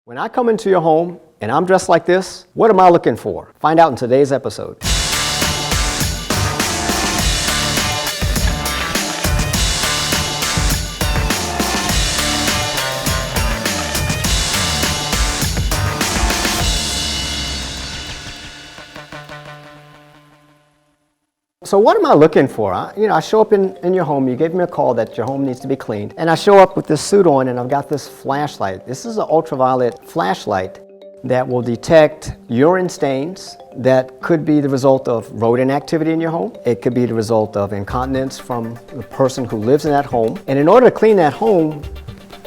When I come into your home and I'm dressed like this, what am I looking for? Find out in today's episode. So what am I looking for? I show up in your home, you gave me a call that your home needs to be cleaned, and I show up with this suit on and I've got this flashlight. This is an ultraviolet flashlight that will detect urine stains that could be the result of rodent activity in your home. It could be the result of incontinence from the person who lives in that home. And in order to clean that home,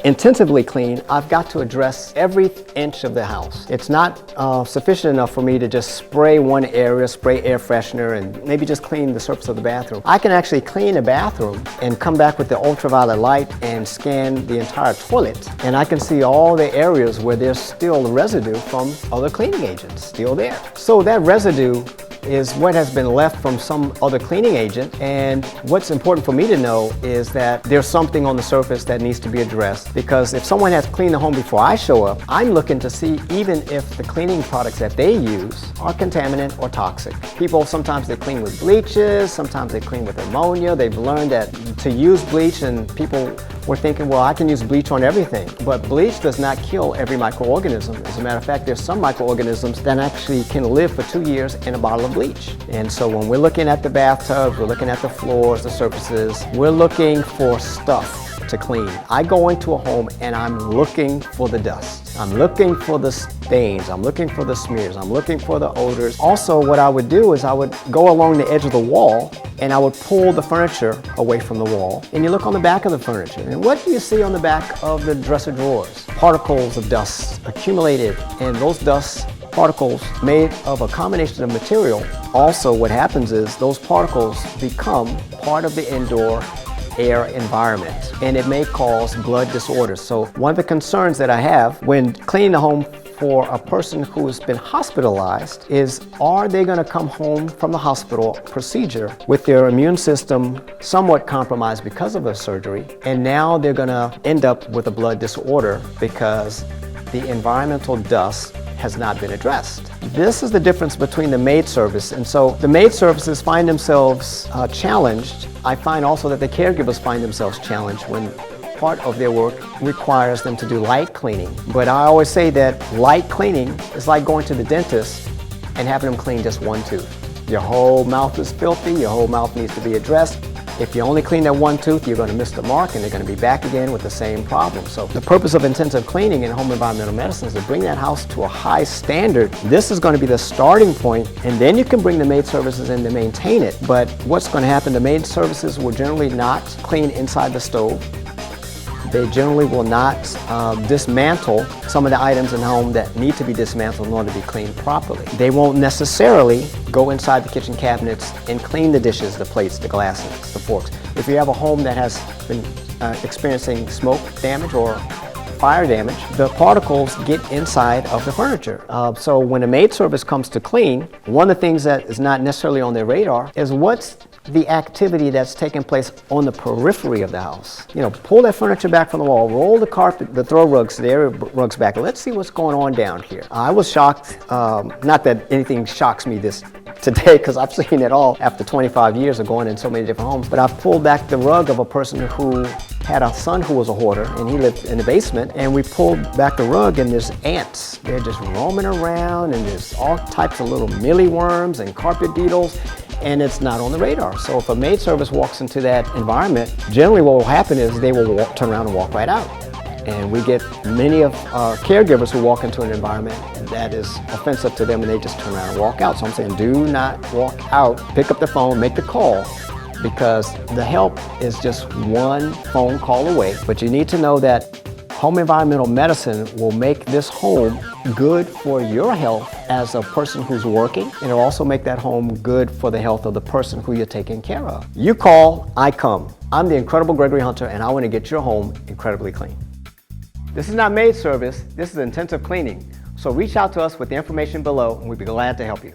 intensively clean, I've got to address every inch of the house. It's not sufficient enough for me to just spray one area, spray air freshener, and maybe just clean the surface of the bathroom. I can actually clean a bathroom and come back with the ultraviolet light and scan the entire toilet, and I can see all the areas where there's still residue from other cleaning agents still there. So that residue is what has been left from some other cleaning agent, and what's important for me to know is that there's something on the surface that needs to be addressed, because if someone has cleaned the home before I show up, I'm looking to see even if the cleaning products that they use are contaminant or toxic. People sometimes they clean with bleaches, sometimes they clean with ammonia. They've learned that to use bleach, and people were thinking, well, I can use bleach on everything, but bleach does not kill every microorganism. As a matter of fact, there's some microorganisms that actually can live for 2 years in a bottle of bleach. And so when we're looking at the bathtubs, we're looking at the floors, the surfaces, we're looking for stuff to clean. I go into a home and I'm looking for the dust. I'm looking for the stains. I'm looking for the smears. I'm looking for the odors. Also, what I would do is I would go along the edge of the wall and I would pull the furniture away from the wall. And you look on the back of the furniture. And what do you see on the back of the dresser drawers? Particles of dust accumulated, and those dust particles made of a combination of material. Also, what happens is those particles become part of the indoor air environment, and it may cause blood disorders. So one of the concerns that I have when cleaning the home for a person who has been hospitalized is, are they going to come home from the hospital procedure with their immune system somewhat compromised because of a surgery, and now they're going to end up with a blood disorder because the environmental dust has not been addressed. This is the difference between the maid service, and so the maid services find themselves challenged. I find also that the caregivers find themselves challenged when part of their work requires them to do light cleaning. But I always say that light cleaning is like going to the dentist and having them clean just one tooth. Your whole mouth is filthy, your whole mouth needs to be addressed. If you only clean that one tooth, you're going to miss the mark and they're going to be back again with the same problem. So the purpose of intensive cleaning in home environmental medicine is to bring that house to a high standard. This is going to be the starting point, and then you can bring the maid services in to maintain it. But what's going to happen, the maid services will generally not clean inside the stove. They generally will not dismantle some of the items in the home that need to be dismantled in order to be cleaned properly. They won't necessarily go inside the kitchen cabinets and clean the dishes, the plates, the glasses, the forks. If you have a home that has been experiencing smoke damage or fire damage, the particles get inside of the furniture. So when a maid service comes to clean, one of the things that is not necessarily on their radar is what's the activity that's taking place on the periphery of the house. Pull that furniture back from the wall, roll the carpet, the throw rugs, the area rugs back. Let's see what's going on down here. I was shocked, not that anything shocks me today, because I've seen it all after 25 years of going in so many different homes, but I've pulled back the rug of a person who had a son who was a hoarder, and he lived in the basement, and we pulled back the rug and there's ants. They're just roaming around, and there's all types of little mealyworms and carpet beetles, and it's not on the radar. So if a maid service walks into that environment, generally what will happen is they will turn around and walk right out. And we get many of our caregivers who walk into an environment that is offensive to them, and they just turn around and walk out. So I'm saying, do not walk out. Pick up the phone, make the call, because the help is just one phone call away. But you need to know that home environmental medicine will make this home good for your health as a person who's working, and it'll also make that home good for the health of the person who you're taking care of. You call, I come. I'm the Incredible Gregory Hunter, and I want to get your home incredibly clean. This is not maid service, this is intensive cleaning. So reach out to us with the information below, and we'd be glad to help you.